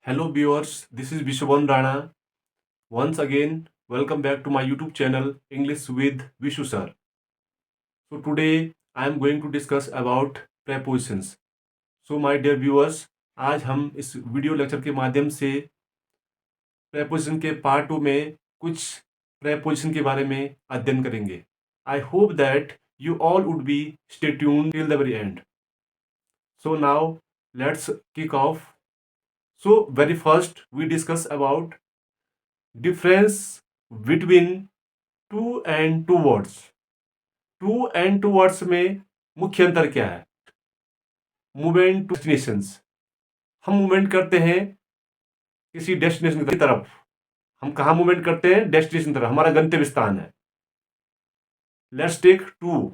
Hello viewers, this is Vishwan Rana. Once again, welcome back to my YouTube channel English with Vishu sir. So today I am going to discuss about prepositions. So my dear viewers, आज हम इस video lecture के माध्यम से preposition के part 2 में कुछ preposition के बारे में अध्ययन करेंगे. I hope that you all would be stay tuned till the very end. So now let's kick off. So very first we discuss about difference between to and towards. To and towards में मुख्य अंतर क्या है? Movement to destinations. हम movement करते हैं किसी destination की तरफ. हम कहाँ मूवमेंट करते हैं? डेस्टिनेशन तरफ, हमारा गंतव्य स्थान है. Let's take to.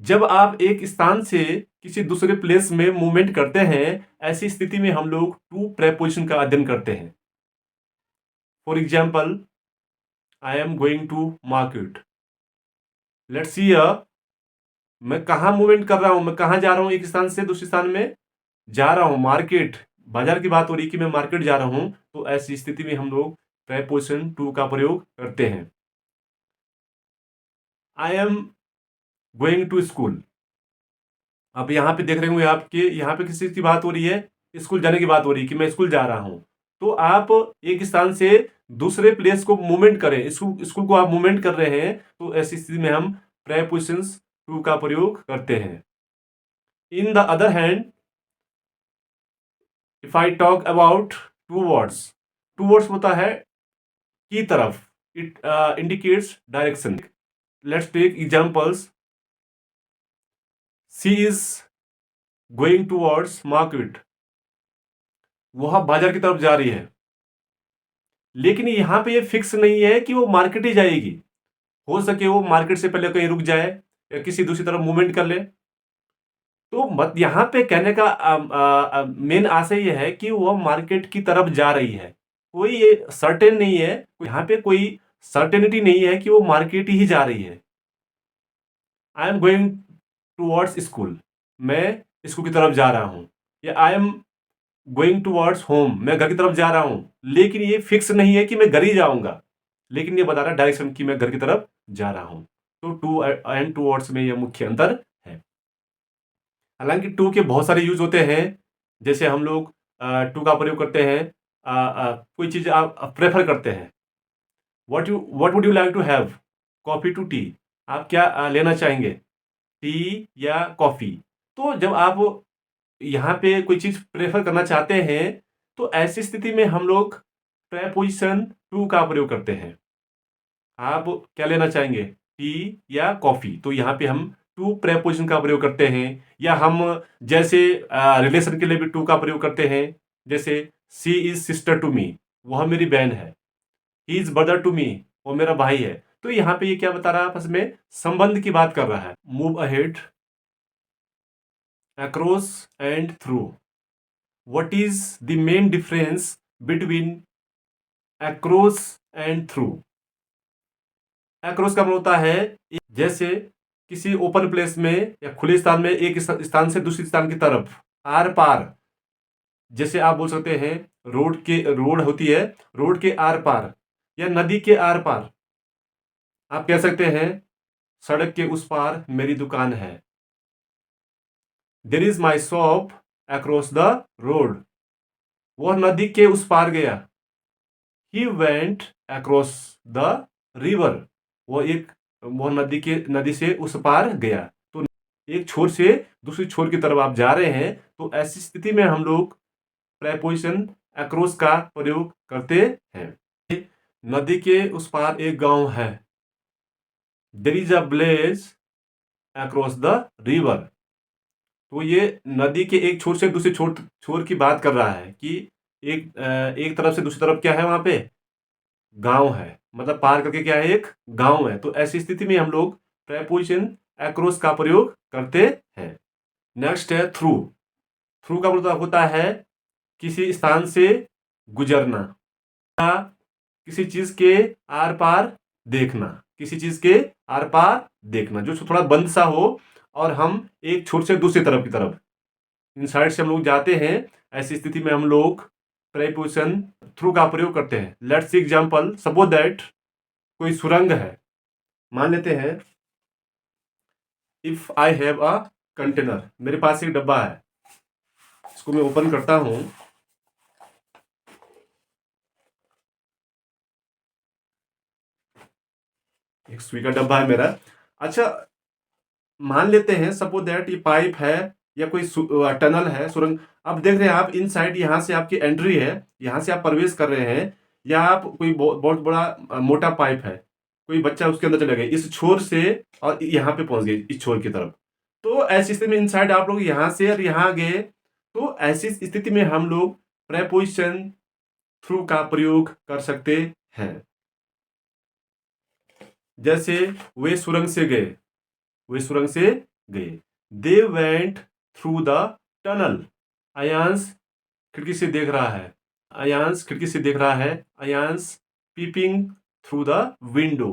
जब आप एक स्थान से किसी दूसरे प्लेस में मूवमेंट करते हैं, ऐसी स्थिति में हम लोग टू प्रेपोजिशन का अध्ययन करते हैं. For example, I am going to market. Let's see here. मैं कहाँ मूवमेंट कर रहा हूँ? मैं कहाँ जा रहा हूँ? एक स्थान से दूसरे स्थान में जा रहा हूँ. मार्केट, बाजार की बात हो रही कि मैं मार्केट जा रहा हूँ. तो ऐसी स्थिति में हम लोग प्रेपोजिशन टू का प्रयोग करते हैं. I am going to school. अब यहाँ पे देख रहे होंगे आपके, यहाँ पे किसी की बात हो रही है, स्कूल जाने की बात हो रही है कि मैं स्कूल जा रहा हूँ. तो आप एक स्थान से दूसरे प्लेस को मूवमेंट करें, स्कूल को आप मूवमेंट कर रहे हैं, तो ऐसी स्थिति में हम प्रेपोजिशंस टू का प्रयोग करते हैं. In the other hand, if I talk about towards होता है की तरफ. It indicates direction. Let's take examples. She is going towards market. वह बाजार की तरफ जा रही है. लेकिन यहाँ पे ये फिक्स नहीं है कि वो मार्केट ही जाएगी. हो सके वो मार्केट से पहले कहीं रुक जाए या किसी दूसरी तरफ मूवमेंट कर ले. तो मत यहाँ पे कहने का मेन आशय यह है कि वह मार्केट की तरफ जा रही है. कोई ये सर्टेन नहीं है, यहाँ पे कोई सर्टेनिटी नहीं है कि वो मार्केट ही जा रही है. आई एम गोइंग टूवर्ड्स स्कूल. मैं स्कूल की तरफ जा रहा हूँ. या I am going towards home. मैं घर की तरफ जा रहा हूँ. लेकिन ये फिक्स नहीं है कि मैं घर ही जाऊंगा, लेकिन ये बता रहा है डायरेक्शन की मैं घर की तरफ जा रहा हूँ. तो टू एंड टूवर्ड्स में यह मुख्य अंतर है. हालांकि टू के बहुत सारे यूज होते हैं. जैसे हम लोग टू का प्रयोग करते हैं, कोई चीज आप प्रेफर करते हैं. What would you like to have? Coffee to tea. आप क्या लेना चाहेंगे, टी या कॉफी? तो जब आप यहाँ पे कोई चीज प्रेफर करना चाहते हैं, तो ऐसी स्थिति में हम लोग प्रेपोजिशन टू का प्रयोग करते हैं. आप क्या लेना चाहेंगे, टी या कॉफी? तो यहाँ पे हम टू प्रेपोजिशन का प्रयोग करते हैं. या हम जैसे रिलेशन के लिए भी टू का प्रयोग करते हैं. जैसे she is sister to me, वह मेरी बहन है. He is brother to me, वो मेरा भाई है. तो यहाँ पे ये क्या बता रहा है? आपस में संबंध की बात कर रहा है. Move ahead, across and through. What is the main difference between across and through? Across का मतलब होता है जैसे किसी ओपन प्लेस में या खुले स्थान में एक स्थान से दूसरे स्थान की तरफ, आर पार. जैसे आप बोल सकते हैं रोड होती है, रोड के आर पार या नदी के आर पार. आप कह सकते हैं सड़क के उस पार मेरी दुकान है. There is my shop across the road. वह नदी के उस पार गया. He went across the river. वह नदी से उस पार गया. तो एक छोर से दूसरी छोर की तरफ आप जा रहे हैं, तो ऐसी स्थिति में हम लोग प्रेपोजिशन across का प्रयोग करते हैं. नदी के उस पार एक गांव है. There is a village across the river. तो ये नदी के एक छोर से दूसरे छोर की बात कर रहा है कि एक तरफ से दूसरी तरफ क्या है, वहां पे गांव है. मतलब पार करके क्या है, एक गांव है. तो ऐसी स्थिति में हम लोग प्रेपोजिशन अक्रॉस का प्रयोग करते हैं. नेक्स्ट है थ्रू. थ्रू का मतलब होता है किसी स्थान से गुजरना या किसी चीज के आर पार देखना. किसी चीज के आर पार देखना जो थोड़ा बंद सा हो और हम एक छोर से दूसरी तरफ की तरफ इन साइड से हम लोग जाते हैं. ऐसी स्थिति में हम लोग प्रेपोजिशन थ्रू का प्रयोग करते हैं। Let's see example, suppose that कोई सुरंग है, मान लेते हैं if I have a container, मेरे पास एक डब्बा है, इसको मैं ओपन करता हूं, एक सुई का डब्बा है मेरा। अच्छा, मान लेते हैं सपोज दैट ये पाइप है या कोई टनल है, सुरंग। अब देख रहे हैं आप इनसाइड, यहाँ से आपकी एंट्री है, यहाँ से आप प्रवेश कर रहे हैं, या आप कोई बहुत बड़ा मोटा पाइप है, कोई बच्चा उसके अंदर चले गए इस छोर से और यहाँ पे पहुंच गए इस छोर की तरफ। तो ऐसी स्थिति में इनसाइड आप लोग यहाँ से और यहाँ गए, तो ऐसी स्थिति में हम लोग प्रेपोजिशन थ्रू का प्रयोग कर सकते हैं। जैसे वे सुरंग से गए, वे सुरंग से गए। They went through the tunnel. Ayansh खिड़की से देख रहा है, अयांश खिड़की से देख रहा है। Ayansh peeping through the window,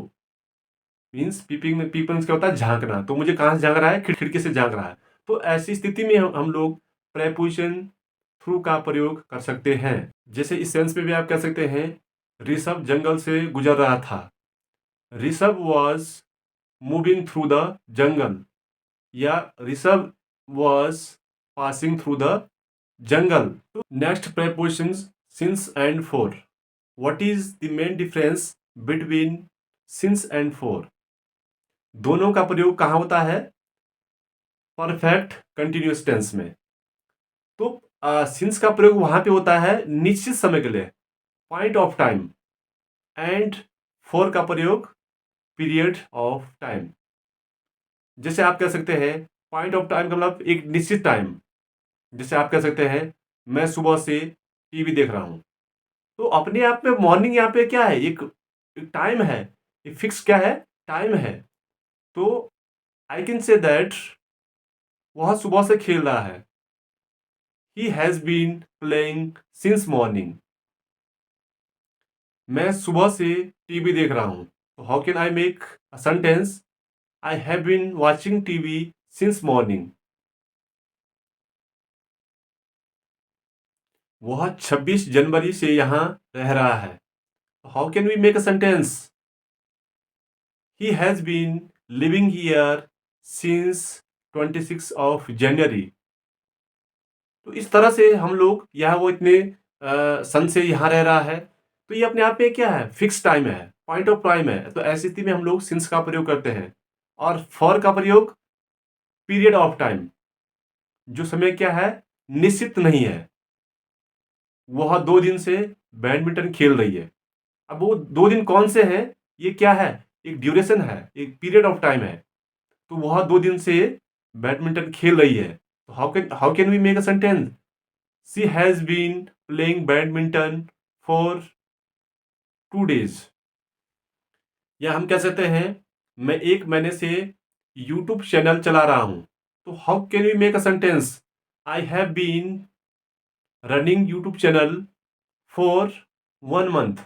means peeping peeping क्या होता है, झांकना। तो मुझे कहां से झांक रहा है, खिड़की से झांक रहा है। तो ऐसी स्थिति में हम लोग प्रेपोजिशन थ्रू का प्रयोग कर सकते हैं। जैसे इस सेंस में भी आप कह सकते हैं ऋषभ जंगल से गुजर रहा था। Rishabh was moving through the jungle, या Rishabh was passing through the jungle. Next preposition since and for. What is the main difference between since and for? दोनों का प्रयोग कहाँ होता है? परफेक्ट कंटिन्यूअस टेंस में। तो सिंस का प्रयोग वहां पे होता है निश्चित समय के लिए, point of time, and for का प्रयोग पीरियड ऑफ टाइम। जैसे आप कह सकते हैं पॉइंट ऑफ टाइम का मतलब एक निश्चित टाइम। जैसे आप कह सकते हैं मैं सुबह से टीवी देख रहा हूं, तो अपने आप में मॉर्निंग यहाँ पे क्या है, एक टाइम है, एक फिक्स क्या है, टाइम है। तो आई कैन से दैट वह सुबह से खेल रहा है। He has been playing since morning. मैं सुबह से टीवी देख रहा हूं, तो how can I make a sentence, I have been watching TV since morning. वह 26 जनवरी से यहां रह रहा है। How can we make a sentence, he has been living here since 26 of January. तो इस तरह से हम लोग, यह वो इतने सन से यहाँ रह रहा है, तो ये अपने आप में क्या है, फिक्स टाइम है, पॉइंट ऑफ टाइम है। तो ऐसी स्थिति में हम लोग सिंस का प्रयोग करते हैं। और फॉर का प्रयोग पीरियड ऑफ टाइम, जो समय क्या है, निश्चित नहीं है। वह 2 दिन से बैडमिंटन खेल रही है। अब वो 2 दिन कौन से हैं, ये क्या है, एक ड्यूरेशन है, एक पीरियड ऑफ टाइम है। तो वह 2 दिन से बैडमिंटन खेल रही है। तो how can we make a sentence, she has been playing badminton for 2 days। या हम कह सकते हैं मैं 1 महीने से यूट्यूब चैनल चला रहा हूं। तो how can we make a sentence, I have been running YouTube channel for 1 month।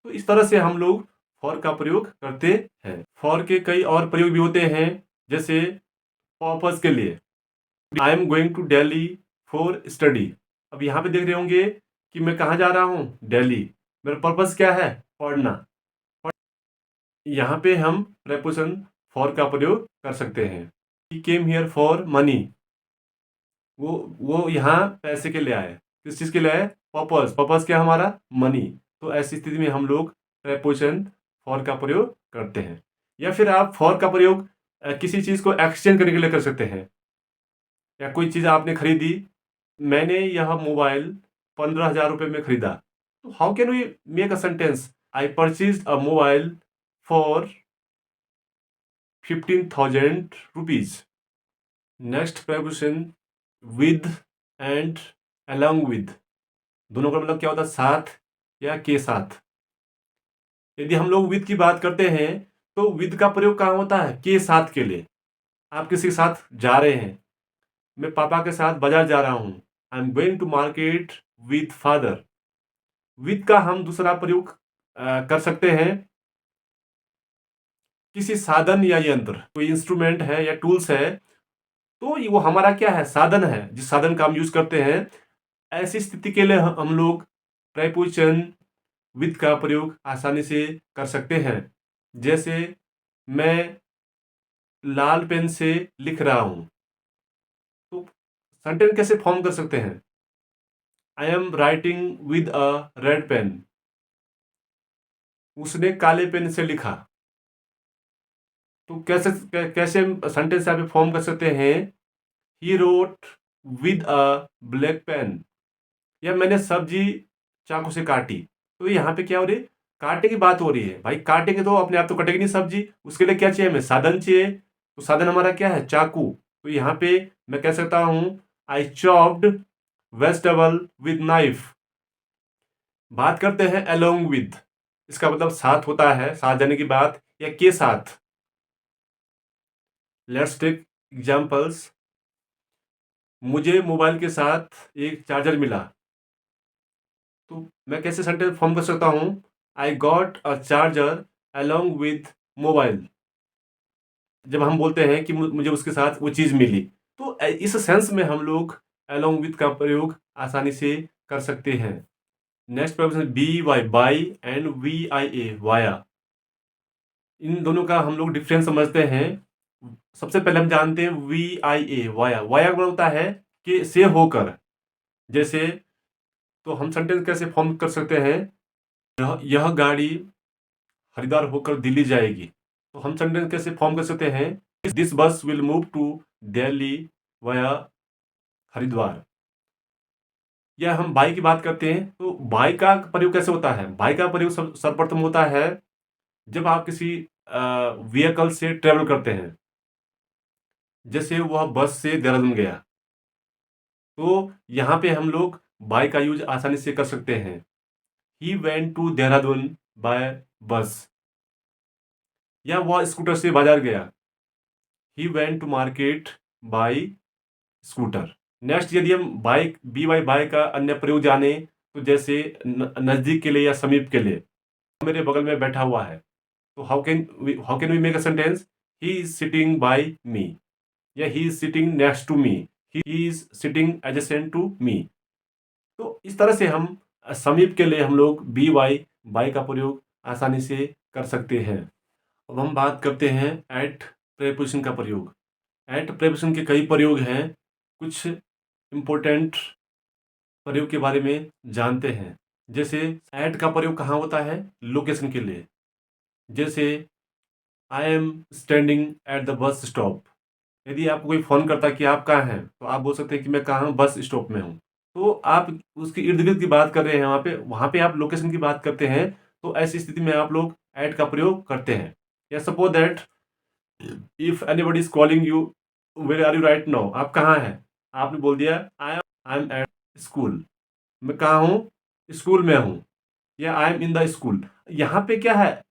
तो इस तरह से हम लोग फॉर का प्रयोग करते हैं। फॉर के कई और प्रयोग भी होते हैं, जैसे पर्पस के लिए, I am going to Delhi for study. अब यहाँ पे देख रहे होंगे कि मैं कहाँ जा रहा हूँ, दिल्ली। मेरा पर्पस क्या है, पढ़ना। यहाँ पे हम प्रेपोजिशन फॉर का प्रयोग कर सकते हैं। ही केम हियर फॉर मनी। वो यहाँ पैसे के लिए आए। किस चीज़ के लिए आए, पर्पस। पर्पस क्या हमारा, मनी। तो ऐसी स्थिति में हम लोग प्रेपोजिशन फॉर का प्रयोग करते हैं। या फिर आप फॉर का प्रयोग किसी चीज़ को एक्सचेंज करने के लिए कर सकते हैं। या कोई चीज़ आपने खरीदी, मैंने यह मोबाइल 15,000 रुपये में खरीदा। तो how can we make a sentence, I purchase a mobile for 15,000 rupees. Next preposition with and along with, दोनों का मतलब क्या होता है, साथ या के साथ। यदि हम लोग विद की बात करते हैं तो विद का प्रयोग कहाँ होता है, के साथ के लिए। आप किसी के साथ जा रहे हैं, मैं पापा के साथ बाजार जा रहा हूं, I am going to market with father. With का हम दूसरा प्रयोग कर सकते हैं किसी साधन या यंत्र, कोई इंस्ट्रूमेंट है या टूल्स है, तो वो हमारा क्या है, साधन है, जिस साधन का हम यूज करते हैं। ऐसी स्थिति के लिए हम लोग प्रेपोजिशन विद का प्रयोग आसानी से कर सकते हैं। जैसे मैं लाल पेन से लिख रहा हूं, तो सेंटेंस कैसे फॉर्म कर सकते हैं? I am writing with a red pen. उसने काले पेन से लिखा। तो कैसे कैसे सेंटेंस यहाँ पे फॉर्म कर सकते हैं? He wrote with a black pen. या मैंने सब्जी चाकू से काटी। तो यहाँ पे क्या हो रही है? काटे की बात हो रही है। भाई काटेंगे तो अपने आप तो कटेगी नहीं सब्जी, उसके लिए क्या चाहिए हमें? साधन चाहिए। तो साधन हमारा क्या है? चाकू। तो यहाँ पे मैं कह सकता हूं आई चॉप्ड वेजिटेबल विद नाइफ। बात करते हैं अलोंग विद। इसका मतलब साथ होता है, साथ जाने की बात, या के साथ। Let's take examples. मुझे मोबाइल के साथ एक चार्जर मिला। तो मैं कैसे सेंटेंस फॉर्म कर सकता हूं? I got a charger along with mobile. जब हम बोलते हैं कि मुझे उसके साथ वो चीज़ मिली, तो इस सेंस में हम लोग अलोंग विद का प्रयोग आसानी से कर सकते हैं। Next preposition B Y, by, and V I A, via. इन दोनों का हम लोग डिफरेंस समझते हैं। सबसे पहले हम जानते हैं V I A, via. Via का मतलब होता है कि से होकर। जैसे तो हम सेंटेंस कैसे फॉर्म कर सकते हैं? यह गाड़ी हरिद्वार होकर दिल्ली जाएगी। तो हम सेंटेंस कैसे फॉर्म कर सकते हैं? This bus will move to Delhi via Haridwar. या हम बाई की बात करते हैं, तो बाई का प्रयोग कैसे होता है? बाई का प्रयोग सर्वप्रथम होता है जब आप किसी व्हीकल से ट्रेवल करते हैं। जैसे वह बस से देहरादून गया, तो यहाँ पे हम लोग बाई का यूज आसानी से कर सकते हैं। He went to Dehradun by bus. या वह स्कूटर से बाजार गया। He went to market by scooter. Next, यदि हम बाइक बी वाई बाय का अन्य प्रयोग जाने, तो जैसे नजदीक के लिए या समीप के लिए। मेरे बगल में बैठा हुआ है, तो how can we make a sentence? He is sitting by me, या he is sitting next to me, he is sitting adjacent to me. तो इस तरह से हम समीप के लिए हम लोग बी वाई बाय का प्रयोग आसानी से कर सकते हैं। अब हम बात करते हैं एट प्रेपोजिशन का प्रयोग। एट प्रेपोजिशन के कई प्रयोग हैं। कुछ इंपॉर्टेंट प्रयोग के बारे में जानते हैं। जैसे एट का प्रयोग कहाँ होता है? लोकेशन के लिए। जैसे I am standing at the bus stop. यदि आपको कोई फोन करता है कि आप कहाँ हैं, तो आप बोल सकते हैं कि मैं कहाँ हूँ? बस स्टॉप में हूँ। तो आप उसके इर्द गिर्द की बात कर रहे हैं, वहाँ पे आप लोकेशन की बात करते हैं। तो ऐसी स्थिति में आप लोग एट का प्रयोग करते हैं। या suppose that if anybody is calling you, where are you right now? आप कहाँ हैं? आपने बोल दिया आई एम एट स्कूल। मैं कहाँ हूँ? स्कूल में हूँ। या I am in the school. यहाँ पे क्या है?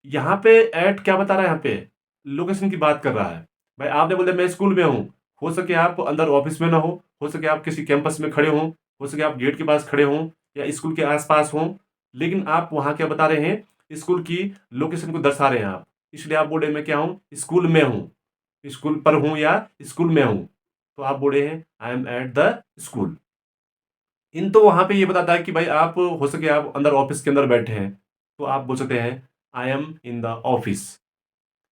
यहाँ पे एट क्या बता रहा है? यहाँ पे लोकेशन की बात कर रहा है। भाई आपने बोला मैं स्कूल में हूँ। हो सके आप अंदर ऑफिस में ना हो सके आप किसी कैंपस में खड़े हों, हो सके आप गेट के पास खड़े हों या स्कूल के आसपास हों। लेकिन आप वहाँ क्या बता रहे हैं? स्कूल की लोकेशन को दर्शा रहे हैं आप। इसलिए आप बोल रहे हैं मैं क्या हूँ? स्कूल में हूँ, स्कूल पर हूँ या स्कूल में हूँ। तो आप बोल रहे हैं I am at the school. In तो वहाँ पे ये बताता है कि भाई आप हो सके आप अंदर ऑफिस के अंदर बैठे हैं, तो आप बोल सकते हैं I am in the office,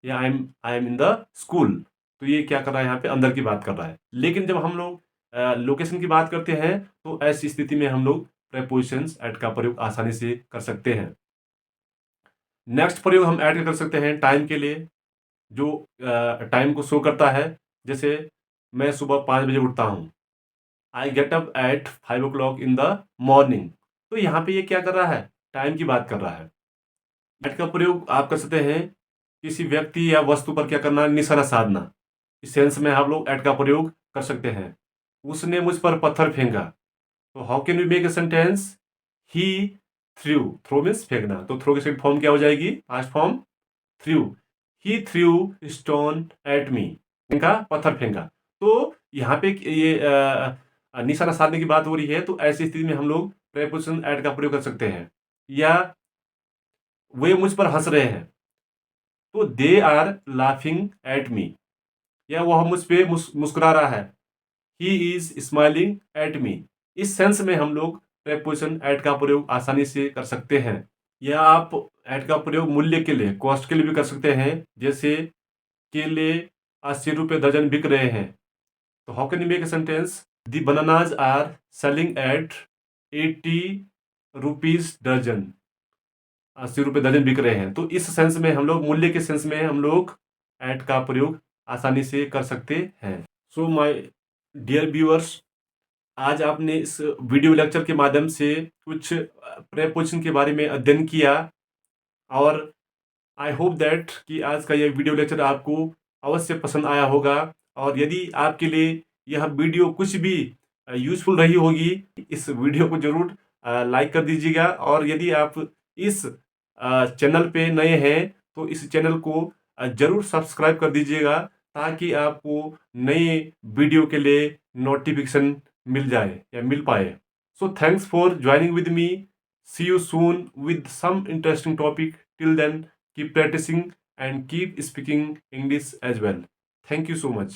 या I am in the school. तो ये क्या कर रहा है? यहाँ पे अंदर की बात कर रहा है। लेकिन जब हम लोग लोकेशन की बात करते हैं, तो ऐसी स्थिति में हम लोग प्रेपोजिशंस एट का प्रयोग आसानी से कर सकते हैं। नेक्स्ट प्रयोग हम ऐड कर सकते हैं टाइम के लिए, जो टाइम को शो करता है। जैसे मैं सुबह 5 बजे उठता हूँ। I get up at 5 o'clock in the morning. तो यहाँ पे ये क्या कर रहा है? टाइम की बात कर रहा है। एट का प्रयोग आप कर सकते हैं किसी व्यक्ति या वस्तु पर क्या करना? निशाना साधना। इस सेंस में हम लोग एट का प्रयोग कर सकते हैं। उसने मुझ पर पत्थर फेंका। तो how can we make a sentence? He threw. Throw means फेंकना, तो थ्रो की सेकंड फॉर्म क्या हो जाएगी? Past form threw. He threw stone at me. फेंका, पत्थर फेंका। तो यहाँ पे ये निशाना साधने की बात हो रही है। तो ऐसी स्थिति में हम लोग प्रेपोजिशन एट का प्रयोग कर सकते हैं। या वे मुझ पर हंस रहे हैं, तो they are laughing at me. या वह मुझ पे मुस्कुरा रहा है, he is smiling at me. इस सेंस में हम लोग प्रेपोजिशन एट का प्रयोग आसानी से कर सकते हैं। या आप एट का प्रयोग मूल्य के लिए, कॉस्ट के लिए भी कर सकते हैं। जैसे केले 80 रुपये दर्जन बिक रहे हैं, तो how can you make a sentence, the bananas are selling at 80 rupees दर्जन, 80 रुपये दर्जन बिक रहे हैं। तो इस सेंस में हम लोग, मूल्य के सेंस में हम लोग एट का प्रयोग आसानी से कर सकते हैं। सो माय डियर व्यूअर्स, आज आपने इस वीडियो लेक्चर के माध्यम से कुछ प्रेपोजिशन के बारे में अध्ययन किया, और आई होप दैट कि आज का यह वीडियो लेक्चर आपको अवश्य पसंद आया होगा। और यदि आपके लिए यह वीडियो कुछ भी यूजफुल रही होगी, इस वीडियो को जरूर लाइक कर दीजिएगा। और यदि आप इस चैनल पे नए हैं तो इस चैनल को जरूर सब्सक्राइब कर दीजिएगा, ताकि आपको नए वीडियो के लिए नोटिफिकेशन मिल जाए या मिल पाए। So thanks for joining with me. See you soon with some interesting topic. Till then, keep practicing and keep speaking English as well. Thank you so much.